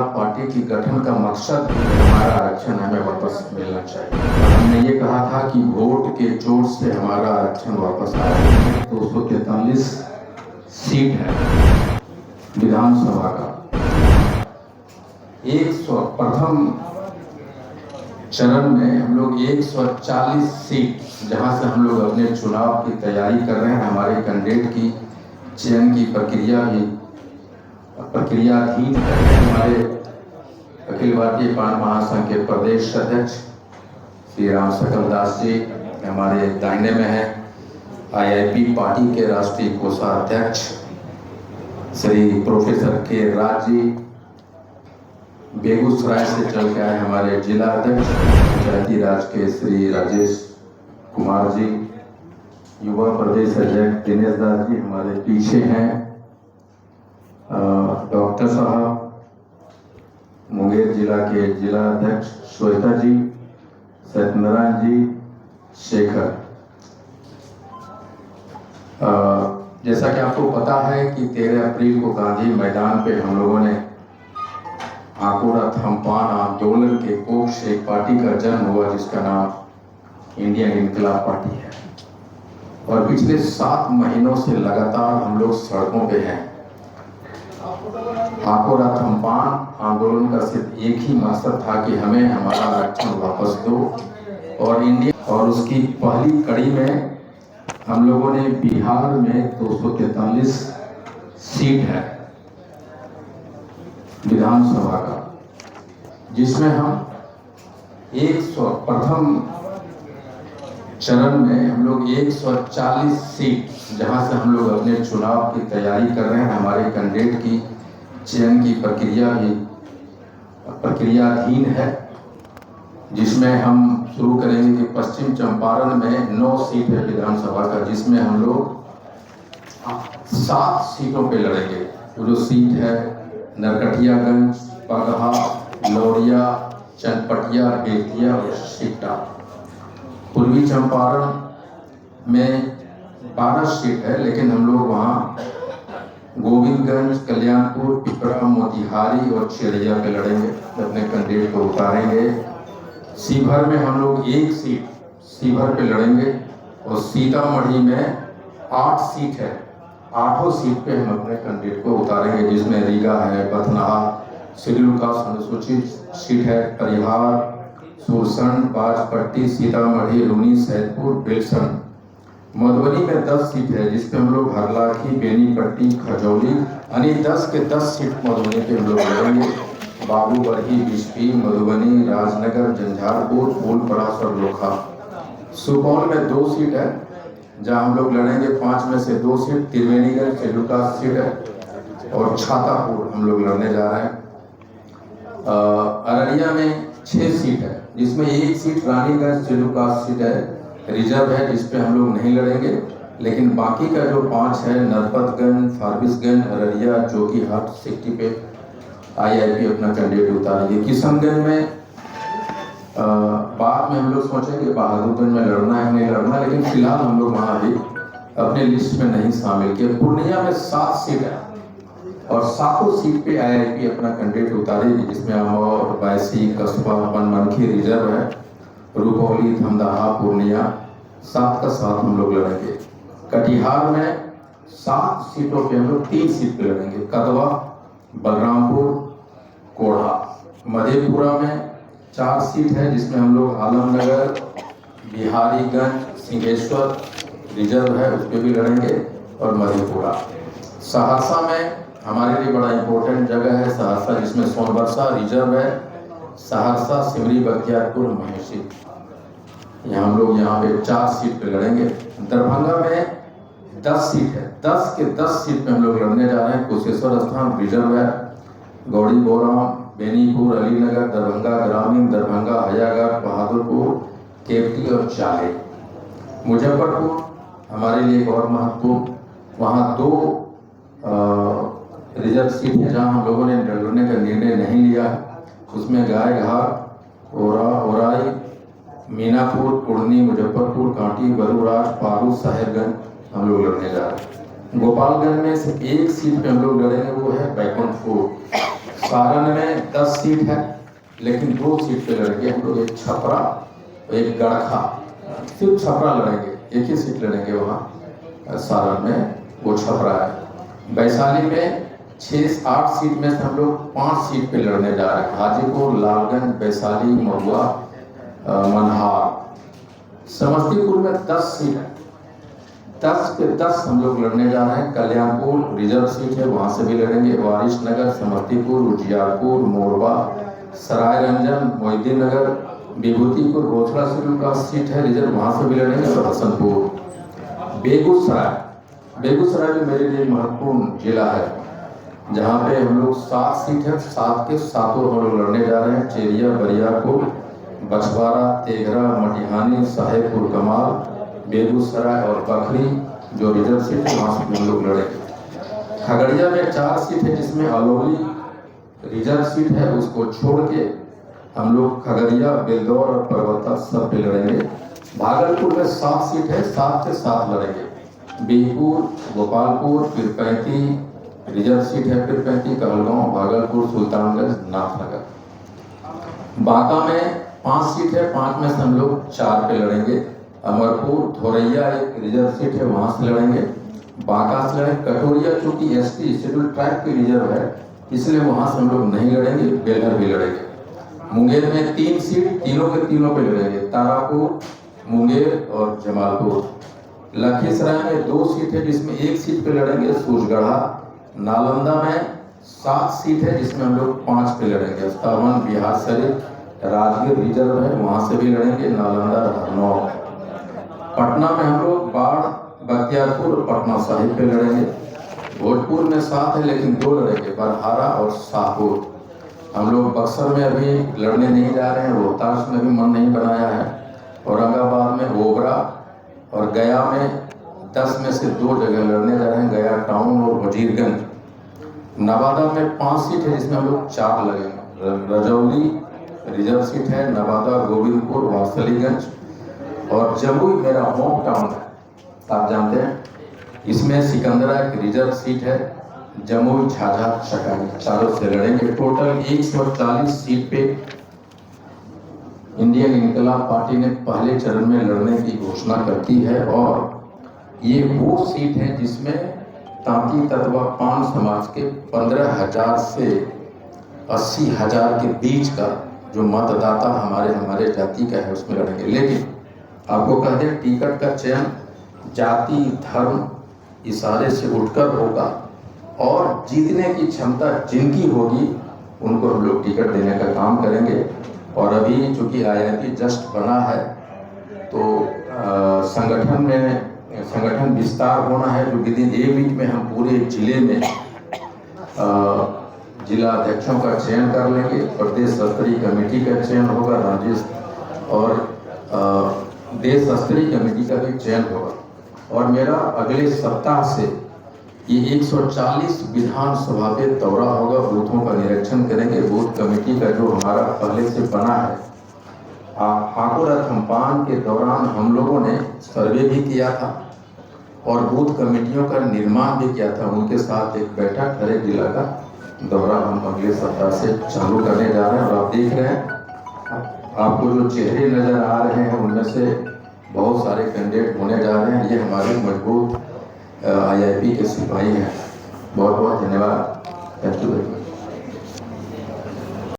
इनकलाब पार्टी की गठन का मकसद हमारा आरक्षण हमें वापस मिलना चाहिए। हमने ये कहा था कि वोट के चोट से हमारा आरक्षण वापस आया। 243 सीट है विधानसभा का। 100 प्रथम चरण में हम लोग 140 सीट, जहां से हम लोग अपने चुनाव की तैयारी कर रहे हैं। हमारे कैंडिडेट की चयन की प्रक्रियाधीन है। हमारे अखिल भारतीय पान महासंघ के प्रदेश अध्यक्ष श्री राम सकल दास जी हमारे दाहिने में है। IIP पार्टी के राष्ट्रीय कोषाध्यक्ष श्री प्रोफेसर के राज जी, बेगूसराय से चल के आए हमारे जिला अध्यक्ष पंचायती राज के श्री राजेश कुमार जी, युवा प्रदेश अध्यक्ष दिनेश दास जी हमारे पीछे हैं, डॉक्टर साहब, मुंगेर जिला के जिला अध्यक्ष श्वेता जी, सत्यनारायण जी, शेखर। जैसा कि आपको पता है कि 13 अप्रैल को गांधी मैदान पे हम लोगों ने आकोड़ा थम्पान आंदोलन के कोख से एक पार्टी का जन्म हुआ जिसका नाम इंडियन इनकलाब पार्टी है। और पिछले 7 महीनों से लगातार हम लोग सड़कों पे हैं। आकोड़ा थम्पान आंदोलन का सिर्फ एक ही मकसद था कि हमें हमारा आरक्षण वापस दो। और उसकी पहली कड़ी में हम लोगों ने बिहार में 243 सीट है विधानसभा का, जिसमें हम 100 प्रथम चरण में हम लोग 140 सीट, जहां से हम लोग अपने चुनाव की तैयारी कर रहे हैं। हमारे कैंडिडेट की चयन की प्रक्रियाधीन है, जिसमें हम शुरू करेंगे कि पश्चिम चंपारण में 9 सीट है विधानसभा का, जिसमें हम लोग 7 सीटों पे लड़ेंगे। जो सीट है नरकटियागंज, बगहा, लौरिया, चनपटिया, बेतिया और सिकटा। पूर्वी चंपारण में 12 सीट है, लेकिन हम लोग वहाँ गोविंदगंज, कल्याणपुर, पिपरा, मोतिहारी और चिड़िया पे लड़ेंगे, अपने कैंडिडेट को उतारेंगे। सीभर में हम लोग 1 सीट सीभर पे लड़ेंगे और सीतामढ़ी में 8 सीट है। 8 सीट पे हम अपने कैंडिडेट को उतारेंगे, जिसमें रीगा है, बथनाहा, शेड्यूल कास्ट अनुसूचित सीट है, परिहार, सुरसंड, बाजपट्टी, सीतामढ़ी, लूनी, सैदपुर, बेलसंड। मधुबनी में 10 सीट है, जिसपे हम लोग हरलाखी, बेनीपट्टी, खजौली, यानी 10 के 10 सीट मधुबनी पे हम लोग लड़ेंगे। बाबूबरही, बिस्फी, मधुबनी, राजनगर, झंझारपुर, फूलपरास और लोखा। सुपौल में 2 सीट है, जहां हम लोग लड़ेंगे। 5 में से 2 seat Triveniganj, schedule caste seat है और छातापुर हम लोग लड़ने जा रहे हैं। अररिया में 6 सीट है, जिसमें 1 seat Raniganj schedule caste seat है, रिजर्व है, जिसपे हम लोग नहीं लड़ेंगे। लेकिन बाकी का जो 5 है, नरपतगंज, फारबिसगंज, अररिया, जोकीहाट, सिक्टी पे IIP अपना कैंडिडेट उतारेंगे। किशनगंज में बाद में हम लोग सोचेंगे बहादुरगंज में लड़ना है नहीं लड़ना, लेकिन फिलहाल हम लोग वहाँ भी अपने लिस्ट में नहीं शामिल किए। पूर्णिया में 7 सीट है और 7 सीट पे IIP अपना कैंडिडेट उतारेगी, जिसमें अमौर, बैसी, कस्बा, बनमनखी रिजर्व है, रुपौली, धमदाहा, पूर्णिया 7 का 7 हम लोग लड़ेंगे। कटिहार में 7 सीटों पे हम लोग 3 सीट पे लड़ेंगे, कदवा, बलरामपुर, कोढ़ा। मधेपुरा में 4 सीट है, जिसमें हम लोग आलमनगर, बिहारीगंज, सिंहेश्वर रिजर्व है, उस पर भी लड़ेंगे और मधेपुरा। सहरसा में हमारे लिए बड़ा इंपॉर्टेंट जगह है सहरसा, जिसमें सोनबरसा रिजर्व है, सहरसा, सिमरी, बख्तियारपुर, महेशी। हम लोग यहाँ पे 4 सीट पे लड़ेंगे। दरभंगा में 10 सीट है, 10 के 10 सीट पे हम लोग लड़ने जा रहे हैं। कुशेश्वर स्थान रिजर्व है, गौड़ी बोराम, बेनीपुर, अलीनगर, दरभंगा ग्रामीण, दरभंगा हयाघाट, बहादुरपुर, केवटी और चाहे। मुजफ्फरपुर हमारे लिए बहुत महत्वपूर्ण, वहाँ 2 रिजर्व सीट है, जहाँ हम लोगों ने लड़ने का निर्णय नहीं लिया है। उसमें गायघाट, ओराई, मीनापुर, कुर्नी, मुजफ्फरपुर, कांटी, बरूराज, पारू, साहिबगंज हम लोग लड़ने जा रहे हैं। गोपालगंज में सिर्फ 1 सीट पे हम लोग लड़ेंगे, वो है बैकुंठपुर। सारण में 10 सीट है, लेकिन 2 सीट पे लड़ेंगे हम लोग, एक छपरा और एक गड़खा। सिर्फ छपरा लड़ेंगे, एक ही सीट लड़ेंगे वहाँ सारण में, वो छपरा है। वैशाली में 6-8 सीट में से हम लोग 5 सीट पे लड़ने जा रहे हैं। हाजीपुर, लालगंज, वैशाली, महुआ, मनहार। समस्तीपुर में 10 सीट है, 10 पे 10 हम लोग लड़ने जा रहे हैं। कल्याणपुर रिजर्व सीट है, वहाँ से भी लड़ेंगे। वारिसनगर, समस्तीपुर, उजियारपुर, मोरबा, सरायरंजन, मोहिद्दीननगर, विभूतिपुर, रोसड़ा शेड्यूल का सीट है रिजर्व, वहाँ से भी लड़ेंगे। और हसनपुर। बेगूसराय भी मेरे लिए महत्वपूर्ण जिला है, जहाँ पे हम लोग 7 सीट है, 7 के 7 हम लोग लड़ने जा रहे हैं। चेरिया, बरियारपुर, बछवाड़ा, तेघरा, मटिहानी, साहेबपुर कमाल, बेगूसराय और बखरी जो रिजर्व सीट है, वहाँ से हम लोग लड़ेंगे। खगड़िया में 4 सीट है, जिसमें अलौली रिजर्व सीट है, उसको छोड़ के हम लोग खगड़िया, बेलदौर और परबत्ता सब पे लड़ेंगे। भागलपुर में 7 सीट है, 7 के 7 लड़ेंगे। बीरपुर, गोपालपुर, पीरपैंती रिजर्व सीट है, पीरपैंती, कहलगांव, भागलपुर, सुल्तानगंज, नाथनगर। बांका में 5 सीट है, 5 में से हम लोग 4 पे लड़ेंगे। अमरपुर, थोरैया एक रिजर्व सीट है, वहाँ से लड़ेंगे। बांका से लड़ेंगे। कटोरिया चूंकि एसटी शेड्यूल ट्राइब की रिजर्व है, इसलिए वहाँ से हम लोग नहीं लड़ेंगे। बेलहर भी लड़ेंगे। मुंगेर में 3 सीट, तीनों के तीनों पे लड़ेंगे। तारापुर, मुंगेर और जमालपुर। लखीसराय में 2 सीट है, जिसमें 1 सीट पे लड़ेंगे, सूरजगढ़ा। नालंदा में 7 सीट है, जिसमें हम लोग 5 पे लड़ेंगे। स्थावन, बिहार शरीफ, राजगीर रिजर्व है, वहाँ से भी लड़ेंगे। नालंदा, हरनौल। पटना में हम लोग बाढ़, बख्तियारपुर और पटना साहिब पे लड़ेंगे। भोजपुर में 7 है, लेकिन 2 लड़ेंगे, बरहारा और शाहपुर। हम लोग बक्सर में अभी लड़ने नहीं जा रहे हैं, रोहतास में भी मन नहीं बनाया है। औरंगाबाद में ओबरा और गया में 10 में से 2 जगह लड़ने जा रहे हैं, गया टाउन और वजीरगंज। नवादा में 5 सीट है, जिसमें हम लोग 4 लगेंगे। रजौली रिजर्व सीट है, नवादा, गोविंदपुर, वासलीगंज और जमुई मेरा होम टाउन है, आप जानते हैं। इसमें सिकंदरा एक रिजर्व सीट है, जमुई, झाझा, चकाई, चारों से लड़ेंगे। टोटल 140 सीट पे इंडियन इनकलाब पार्टी ने पहले चरण में लड़ने की घोषणा करती है। और ये वो सीट है जिसमें तांती तत्वा पान समाज के 15,000 से 80,000 के बीच का जो मतदाता हमारे जाति का है, उसमें लड़ेंगे। लेकिन आपको कह दें, टिकट का चयन जाति, धर्म, इशारे से उठकर होगा और जीतने की क्षमता जिनकी होगी उनको हम लोग टिकट देने का काम करेंगे। और अभी चूंकि IIP जस्ट बना है, तो संगठन विस्तार होना है, जो विदिन ए वीक में हम पूरे जिले में जिला अध्यक्षों का चयन कर लेंगे। प्रदेश स्तरीय कमेटी का चयन होगा, राज्य और देश स्तरीय कमेटी का भी चयन होगा। और मेरा अगले सप्ताह से ये 140 विधानसभा पे दौरा होगा, बूथों का निरीक्षण करेंगे। बूथ कमेटी का जो हमारा पहले से बना है, हाकुड़ थम्पान के दौरान हम लोगों ने सर्वे भी किया था और बूथ कमेटियों का निर्माण भी किया था। उनके साथ एक बैठक, हर एक जिला का दौरा हम अगले सप्ताह से चालू करने जा रहे हैं। और आप देख रहे हैं, आपको जो चेहरे नजर आ रहे हैं, उनमें से बहुत सारे कैंडिडेट होने जा रहे हैं। ये हमारे मजबूत IIP के सिपाही हैं। बहुत बहुत धन्यवाद। Thank you.